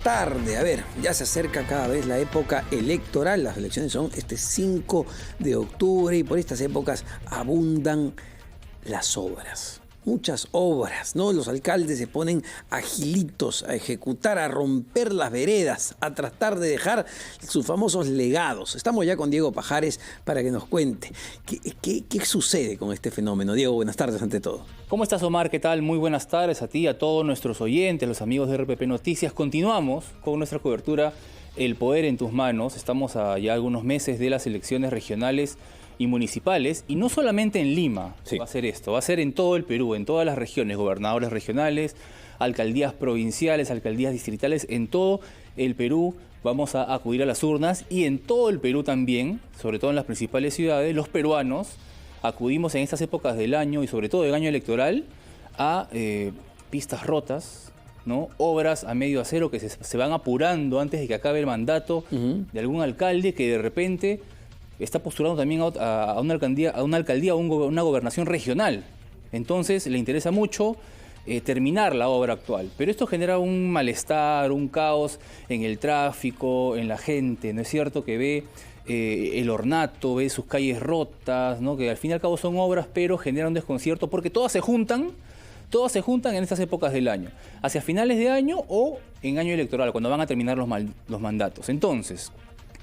Tarde, a ver, ya se acerca cada vez la época electoral, las elecciones son este 5 de octubre y por estas épocas abundan las obras. Muchas obras, ¿no? Los alcaldes se ponen agilitos a ejecutar, a romper las veredas, a tratar de dejar sus famosos legados. Estamos ya con Diego Pajares para que nos cuente qué sucede con este fenómeno. Diego, buenas tardes ante todo. ¿Cómo estás, Omar? ¿Qué tal? Muy buenas tardes a ti, a todos nuestros oyentes, los amigos de RPP Noticias. Continuamos con nuestra cobertura El Poder en tus Manos. Estamos a ya algunos meses de las elecciones regionales y municipales, y no solamente en Lima va a ser esto, va a ser en todo el Perú, en todas las regiones, gobernadores regionales, alcaldías provinciales, alcaldías distritales, en todo el Perú vamos a acudir a las urnas, y en todo el Perú también, sobre todo en las principales ciudades, los peruanos acudimos en estas épocas del año, y sobre todo del año electoral, a pistas rotas, ¿no? Obras a medio acero que se van apurando antes de que acabe el mandato de algún alcalde que de repente está postulando también a una alcaldía, una gobernación regional. Entonces le interesa mucho terminar la obra actual. Pero esto genera un malestar, un caos en el tráfico, en la gente, ¿no es cierto? Que ve el ornato, ve sus calles rotas, ¿no? Que al fin y al cabo son obras, pero generan un desconcierto porque todas se juntan en estas épocas del año, hacia finales de año o en año electoral, cuando van a terminar los mandatos. Entonces,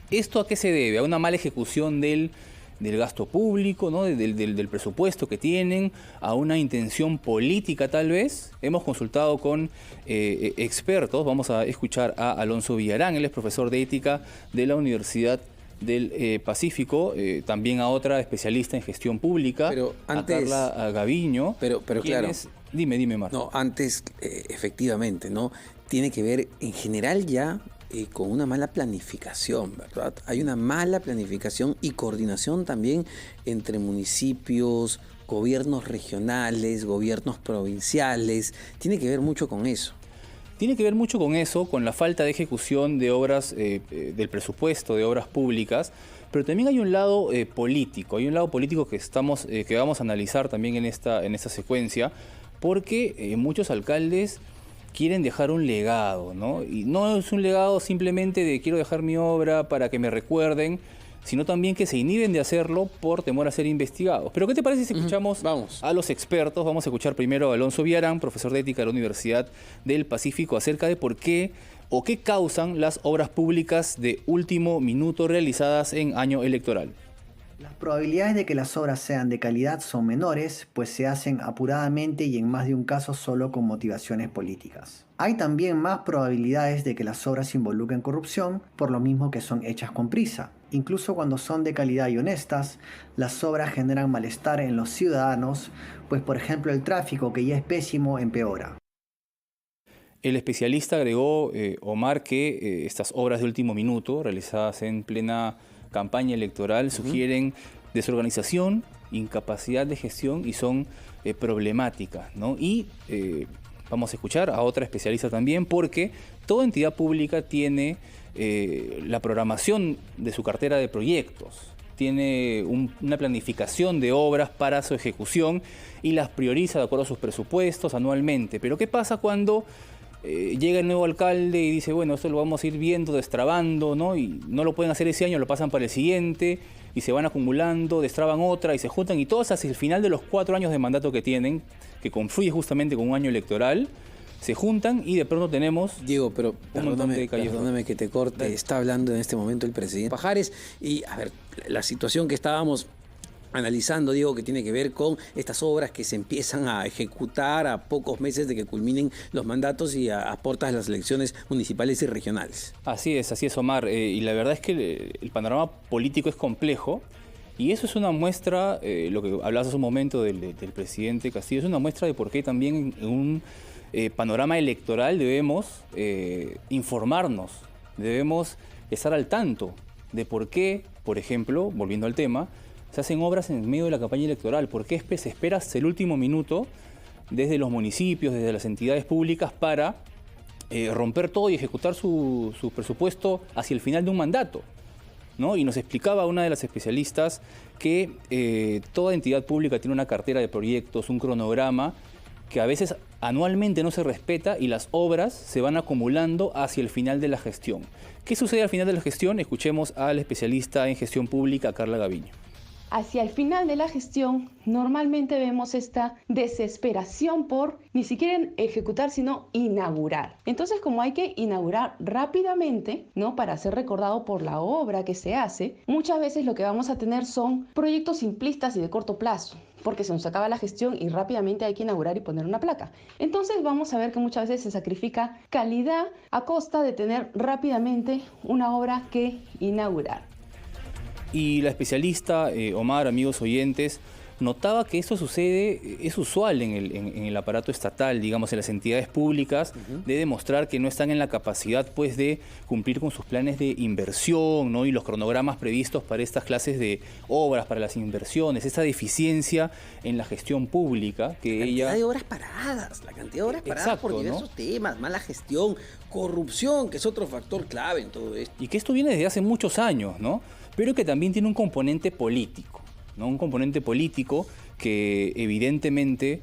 ¿esto a qué se debe? A una mala ejecución del gasto público, ¿no? del presupuesto que tienen, a una intención política tal vez. Hemos consultado con expertos, vamos a escuchar a Alonso Villarán, él es profesor de ética de la Universidad del Pacífico, también a otra especialista en gestión pública, pero antes, a Carla Gaviño. Pero claro. Dime, Marco. No, antes, efectivamente, ¿no? Tiene que ver en general ya con una mala planificación, ¿verdad? Hay una mala planificación y coordinación también entre municipios, gobiernos regionales, gobiernos provinciales. Tiene que ver mucho con eso. Tiene que ver mucho con eso, con la falta de ejecución de obras, del presupuesto de obras públicas, pero también hay un lado político, que vamos a analizar también en esta secuencia, porque muchos alcaldes quieren dejar un legado, ¿no? Y no es un legado simplemente de quiero dejar mi obra para que me recuerden, sino también que se inhiben de hacerlo por temor a ser investigados. Pero ¿qué te parece si escuchamos a los expertos? Vamos a escuchar primero a Alonso Villarán, profesor de ética de la Universidad del Pacífico, acerca de por qué o qué causan las obras públicas de último minuto realizadas en año electoral. Las probabilidades de que las obras sean de calidad son menores, pues se hacen apuradamente y en más de un caso solo con motivaciones políticas. Hay también más probabilidades de que las obras involucren corrupción, por lo mismo que son hechas con prisa. Incluso cuando son de calidad y honestas, las obras generan malestar en los ciudadanos, pues por ejemplo el tráfico, que ya es pésimo, empeora. El especialista agregó, Omar, que estas obras de último minuto, realizadas en plena campaña electoral, sugieren desorganización, incapacidad de gestión y son problemáticas, ¿no? Y vamos a escuchar a otra especialista también, porque toda entidad pública tiene la programación de su cartera de proyectos, tiene una planificación de obras para su ejecución y las prioriza de acuerdo a sus presupuestos anualmente. Pero ¿qué pasa cuando llega el nuevo alcalde y dice, bueno, esto lo vamos a ir viendo, destrabando, ¿no? Y no lo pueden hacer ese año, lo pasan para el siguiente, y se van acumulando, destraban otra, y se juntan, y todos hacia el final de los 4 años de mandato que tienen, que confluye justamente con un año electoral, se juntan y de pronto tenemos... Diego, pero perdóname que te corte. Dale. Está hablando en este momento el presidente Pajares, y a ver, la situación que estábamos analizando, Diego, que tiene que ver con estas obras que se empiezan a ejecutar a pocos meses de que culminen los mandatos y a puertas de las elecciones municipales y regionales. Así es, Omar. Y la verdad es que el panorama político es complejo y eso es una muestra, lo que hablabas hace un momento del presidente Castillo, es una muestra de por qué también en un panorama electoral debemos informarnos, debemos estar al tanto de por qué, por ejemplo, volviendo al tema, se hacen obras en medio de la campaña electoral. ¿Por qué se espera hasta el último minuto desde los municipios, desde las entidades públicas para romper todo y ejecutar su presupuesto hacia el final de un mandato, ¿no? Y nos explicaba una de las especialistas que toda entidad pública tiene una cartera de proyectos, un cronograma, que a veces anualmente no se respeta y las obras se van acumulando hacia el final de la gestión. ¿Qué sucede al final de la gestión? Escuchemos al especialista en gestión pública, Carla Gaviño. Hacia el final de la gestión, normalmente vemos esta desesperación por ni siquiera ejecutar, sino inaugurar. Entonces, como hay que inaugurar rápidamente, ¿no?, para ser recordado por la obra que se hace, muchas veces lo que vamos a tener son proyectos simplistas y de corto plazo, porque se nos acaba la gestión y rápidamente hay que inaugurar y poner una placa. Entonces vamos a ver que muchas veces se sacrifica calidad a costa de tener rápidamente una obra que inaugurar. Y la especialista, Omar, amigos oyentes, notaba que esto sucede, es usual en el aparato estatal, digamos, en las entidades públicas, de demostrar que no están en la capacidad, pues, de cumplir con sus planes de inversión, ¿no?, y los cronogramas previstos para estas clases de obras, para las inversiones, esta deficiencia en la gestión pública que la ella... cantidad de horas paradas, Exacto, por diversos temas, mala gestión, corrupción, que es otro factor clave en todo esto. Y que esto viene desde hace muchos años, ¿no?, pero que también tiene un componente político, ¿no? Un componente político que evidentemente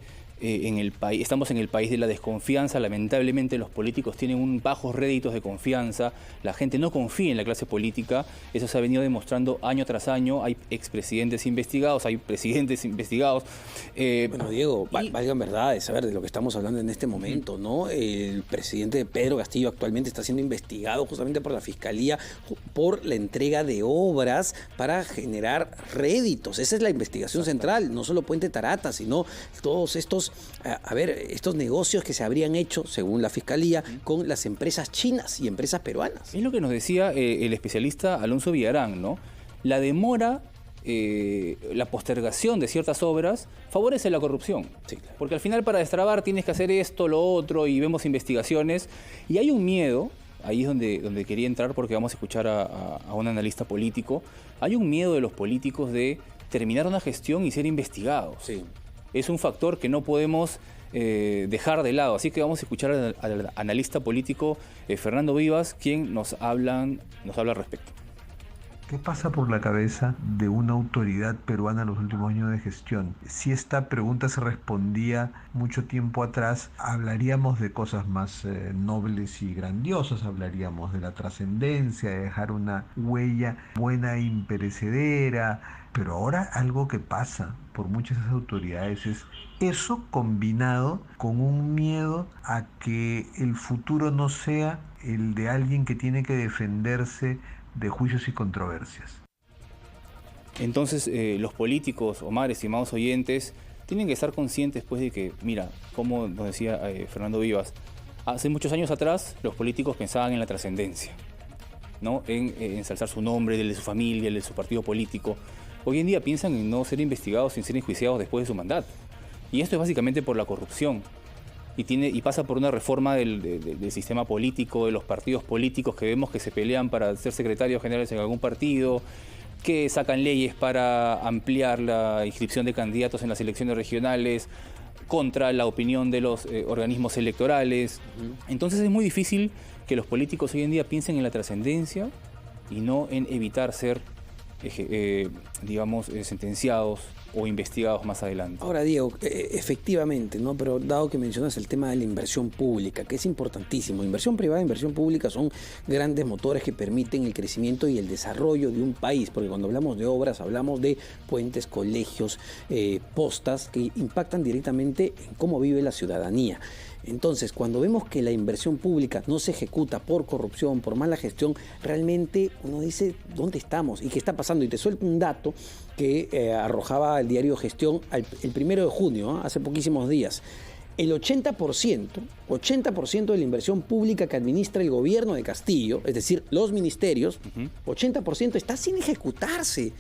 estamos en el país de la desconfianza. Lamentablemente los políticos tienen bajos réditos de confianza, la gente no confía en la clase política, eso se ha venido demostrando año tras año. Hay expresidentes investigados, hay presidentes investigados. Bueno, Diego, valgan verdades, a ver, de lo que estamos hablando en este momento, ¿no? El presidente Pedro Castillo actualmente está siendo investigado justamente por la Fiscalía por la entrega de obras para generar réditos. Esa es la investigación central, no solo Puente Tarata, sino todos estos negocios que se habrían hecho, según la Fiscalía, con las empresas chinas y empresas peruanas. Es lo que nos decía el especialista Alonso Villarán, ¿no? La demora, la postergación de ciertas obras favorece la corrupción. Sí, claro. Porque al final, para destrabar tienes que hacer esto, lo otro, y vemos investigaciones. Y hay un miedo, ahí es donde quería entrar, porque vamos a escuchar a un analista político. Hay un miedo de los políticos de terminar una gestión y ser investigados. Sí. Es un factor que no podemos dejar de lado. Así que vamos a escuchar al analista político Fernando Vivas, quien nos habla al respecto. ¿Qué pasa por la cabeza de una autoridad peruana en los últimos años de gestión? Si esta pregunta se respondía mucho tiempo atrás, hablaríamos de cosas más nobles y grandiosas, hablaríamos de la trascendencia, de dejar una huella buena e imperecedera, pero ahora algo que pasa por muchas de esas autoridades es eso combinado con un miedo a que el futuro no sea el de alguien que tiene que defenderse de juicios y controversias. Entonces, los políticos, Omar, estimados oyentes, tienen que estar conscientes, pues, de que, mira, como nos decía Fernando Vivas, hace muchos años atrás los políticos pensaban en la trascendencia, ¿no?, en ensalzar su nombre, el de su familia, el de su partido político. Hoy en día piensan en no ser investigados, en ser enjuiciados después de su mandato. Y esto es básicamente por la corrupción. Y pasa por una reforma del sistema político, de los partidos políticos que vemos que se pelean para ser secretarios generales en algún partido, que sacan leyes para ampliar la inscripción de candidatos en las elecciones regionales, contra la opinión de los organismos electorales. Entonces es muy difícil que los políticos hoy en día piensen en la trascendencia y no en evitar ser, sentenciados o investigados más adelante. Ahora, Diego, efectivamente, ¿no? Pero dado que mencionas el tema de la inversión pública, que es importantísimo, inversión privada e inversión pública son grandes motores que permiten el crecimiento y el desarrollo de un país, porque cuando hablamos de obras hablamos de puentes, colegios, postas que impactan directamente en cómo vive la ciudadanía. Entonces, cuando vemos que la inversión pública no se ejecuta por corrupción, por mala gestión, realmente uno dice, ¿dónde estamos? ¿Y qué está pasando? Y te suelto un dato que arrojaba el diario Gestión el 1 de junio, hace poquísimos días. El 80% de la inversión pública que administra el gobierno de Castillo, es decir, los ministerios, 80% está sin ejecutarse.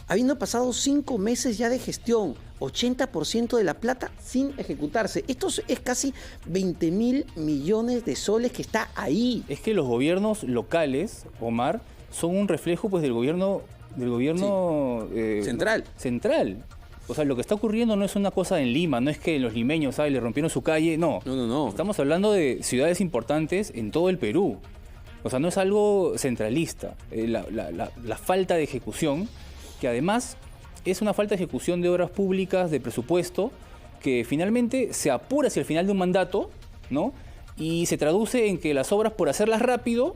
Habiendo pasado 5 meses ya de gestión, 80% de la plata sin ejecutarse. Esto es casi 20.000 millones de soles que está ahí. Es que los gobiernos locales, Omar, son un reflejo, pues, del gobierno sí. Central. O sea, lo que está ocurriendo no es una cosa en Lima, no es que los limeños, le rompieron su calle, no. No. Estamos hablando de ciudades importantes en todo el Perú. O sea, no es algo centralista. La falta de ejecución, que además es una falta de ejecución de obras públicas, de presupuesto, que finalmente se apura hacia el final de un mandato, ¿no? Y se traduce en que las obras, por hacerlas rápido,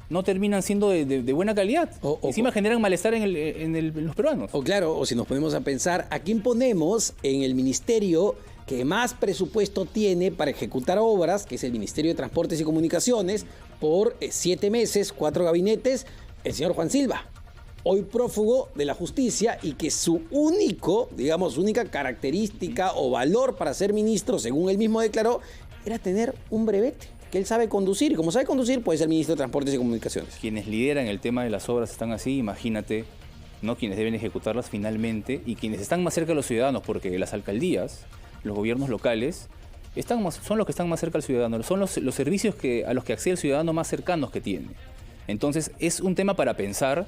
no terminan siendo de buena calidad. Encima generan malestar en los peruanos. O claro, o si nos ponemos a pensar, ¿a quién ponemos en el ministerio que más presupuesto tiene para ejecutar obras, que es el Ministerio de Transportes y Comunicaciones, por 7 meses, 4 gabinetes? El señor Juan Silva, hoy prófugo de la justicia, y que su única característica o valor para ser ministro, según él mismo declaró, era tener un brevete, que él sabe conducir, y como sabe conducir, puede ser ministro de Transportes y Comunicaciones. Quienes lideran el tema de las obras están así, imagínate, ¿no? Quienes deben ejecutarlas finalmente y quienes están más cerca de los ciudadanos, porque las alcaldías, los gobiernos locales, son los que están más cerca del ciudadano, son los servicios a los que accede el ciudadano más cercanos que tiene. Entonces es un tema para pensar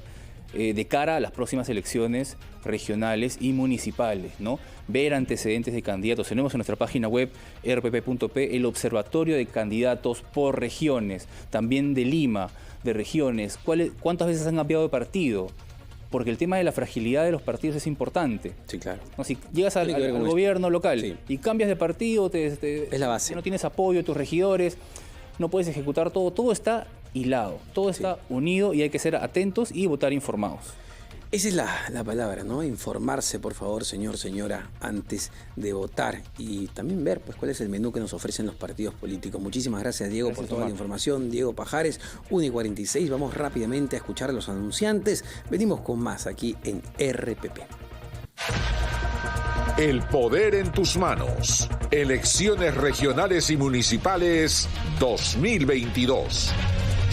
de cara a las próximas elecciones regionales y municipales, ¿no? Ver antecedentes de candidatos. Tenemos en nuestra página web rpp.p el observatorio de candidatos por regiones, también de Lima, de regiones. ¿Cuántas veces han cambiado de partido? Porque el tema de la fragilidad de los partidos es importante. Sí, claro. ¿No? Si llegas al gobierno local, sí, y cambias de partido, es la base. No tienes apoyo de tus regidores, no puedes ejecutar todo. Todo está hilado, todo está unido y hay que ser atentos y votar informados. Esa es la palabra, ¿no? Informarse, por favor, señor, señora, antes de votar, y también ver pues cuál es el menú que nos ofrecen los partidos políticos. Muchísimas gracias, Diego, por toda la información. Diego Pajares, 1:46. Vamos rápidamente a escuchar a los anunciantes. Venimos con más aquí en RPP. El poder en tus manos. Elecciones regionales y municipales 2022.